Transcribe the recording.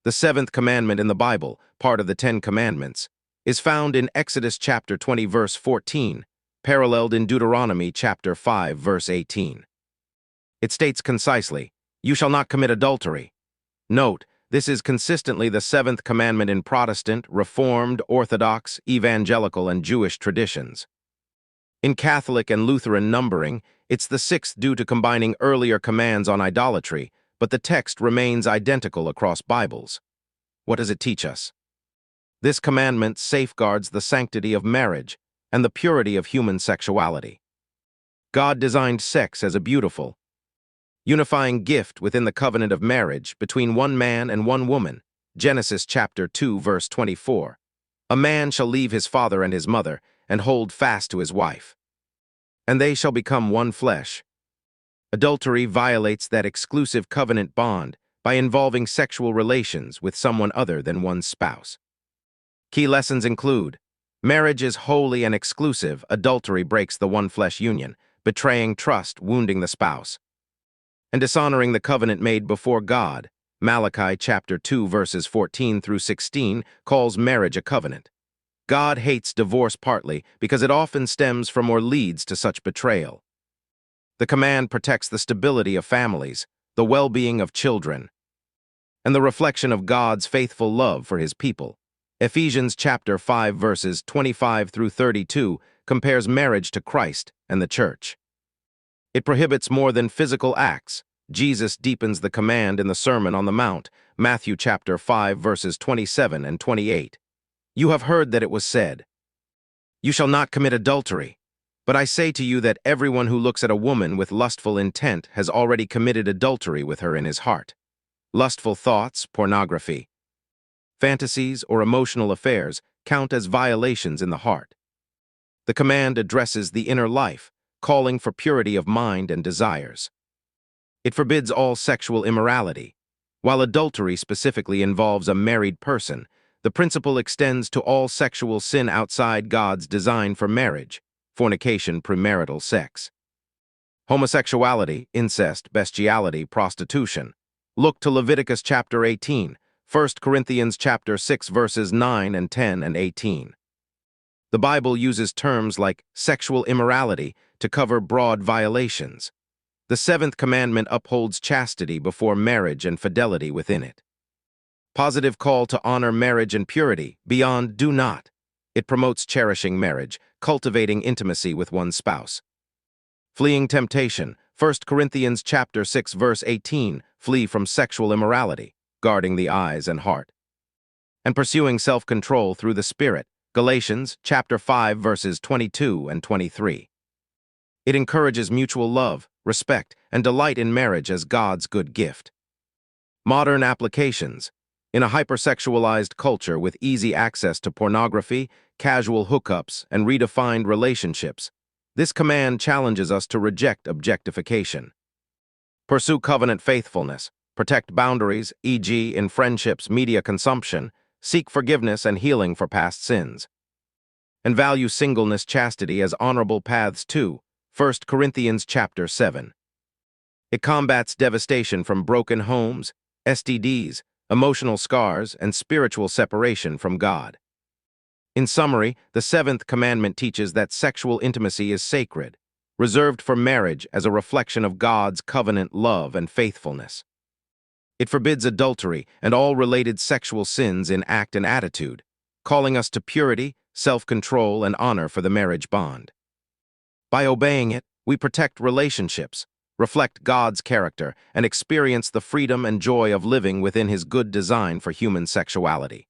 The seventh commandment in the Bible, part of the Ten Commandments, is found in Exodus chapter 20 verse 14, paralleled in Deuteronomy chapter 5 verse 18. It states concisely, "You shall not commit adultery." Note, this is consistently the seventh commandment in Protestant, Reformed, Orthodox, Evangelical, and Jewish traditions. In Catholic and Lutheran numbering, it's the sixth due to combining earlier commands on idolatry, but the text remains identical across Bibles. What does it teach us? This commandment safeguards the sanctity of marriage and the purity of human sexuality. God designed sex as a beautiful, unifying gift within the covenant of marriage between one man and one woman. Genesis chapter 2 verse 24. A man shall leave his father and his mother and hold fast to his wife, and they shall become one flesh. Adultery violates that exclusive covenant bond by involving sexual relations with someone other than one's spouse. Key lessons include: marriage is holy and exclusive. Adultery breaks the one-flesh union, betraying trust, wounding the spouse, and dishonoring the covenant made before God. Malachi chapter 2 verses 14 through 16 calls marriage a covenant. God hates divorce partly because it often stems from or leads to such betrayal. The command protects the stability of families, the well-being of children, and the reflection of God's faithful love for his people. Ephesians chapter 5 verses 25 through 32 compares marriage to Christ and the church. It prohibits more than physical acts. Jesus deepens the command in the Sermon on the Mount, Matthew chapter 5 verses 27 and 28. You have heard that it was said, "You shall not commit adultery." But I say to you that everyone who looks at a woman with lustful intent has already committed adultery with her in his heart. Lustful thoughts, pornography, fantasies, or emotional affairs count as violations in the heart. The command addresses the inner life, calling for purity of mind and desires. It forbids all sexual immorality. While adultery specifically involves a married person, the principle extends to all sexual sin outside God's design for marriage: fornication, premarital sex, homosexuality, incest, bestiality, prostitution. Look to Leviticus chapter 18, 1 Corinthians chapter 6 verses 9 and 10 and 18. The Bible uses terms like sexual immorality to cover broad violations. The seventh commandment upholds chastity before marriage and fidelity within it. Positive call to honor marriage and purity, beyond do not. It promotes cherishing marriage, cultivating intimacy with one's spouse. Fleeing temptation, 1 Corinthians chapter 6 verse 18, flee from sexual immorality, guarding the eyes and heart. And pursuing self-control through the Spirit, Galatians chapter 5 verses 22 and 23. It encourages mutual love, respect, and delight in marriage as God's good gift. Modern applications. In a hypersexualized culture with easy access to pornography, casual hookups, and redefined relationships, this command challenges us to reject objectification. Pursue covenant faithfulness, protect boundaries, e.g. in friendships, media consumption, seek forgiveness and healing for past sins, and value singleness, chastity as honorable paths too. 1 Corinthians chapter 7. It combats devastation from broken homes, STDs, emotional scars, and spiritual separation from God. In summary, the seventh commandment teaches that sexual intimacy is sacred, reserved for marriage as a reflection of God's covenant love and faithfulness. It forbids adultery and all related sexual sins in act and attitude, calling us to purity, self-control, and honor for the marriage bond. By obeying it, we protect relationships, reflect God's character, and experience the freedom and joy of living within his good design for human sexuality.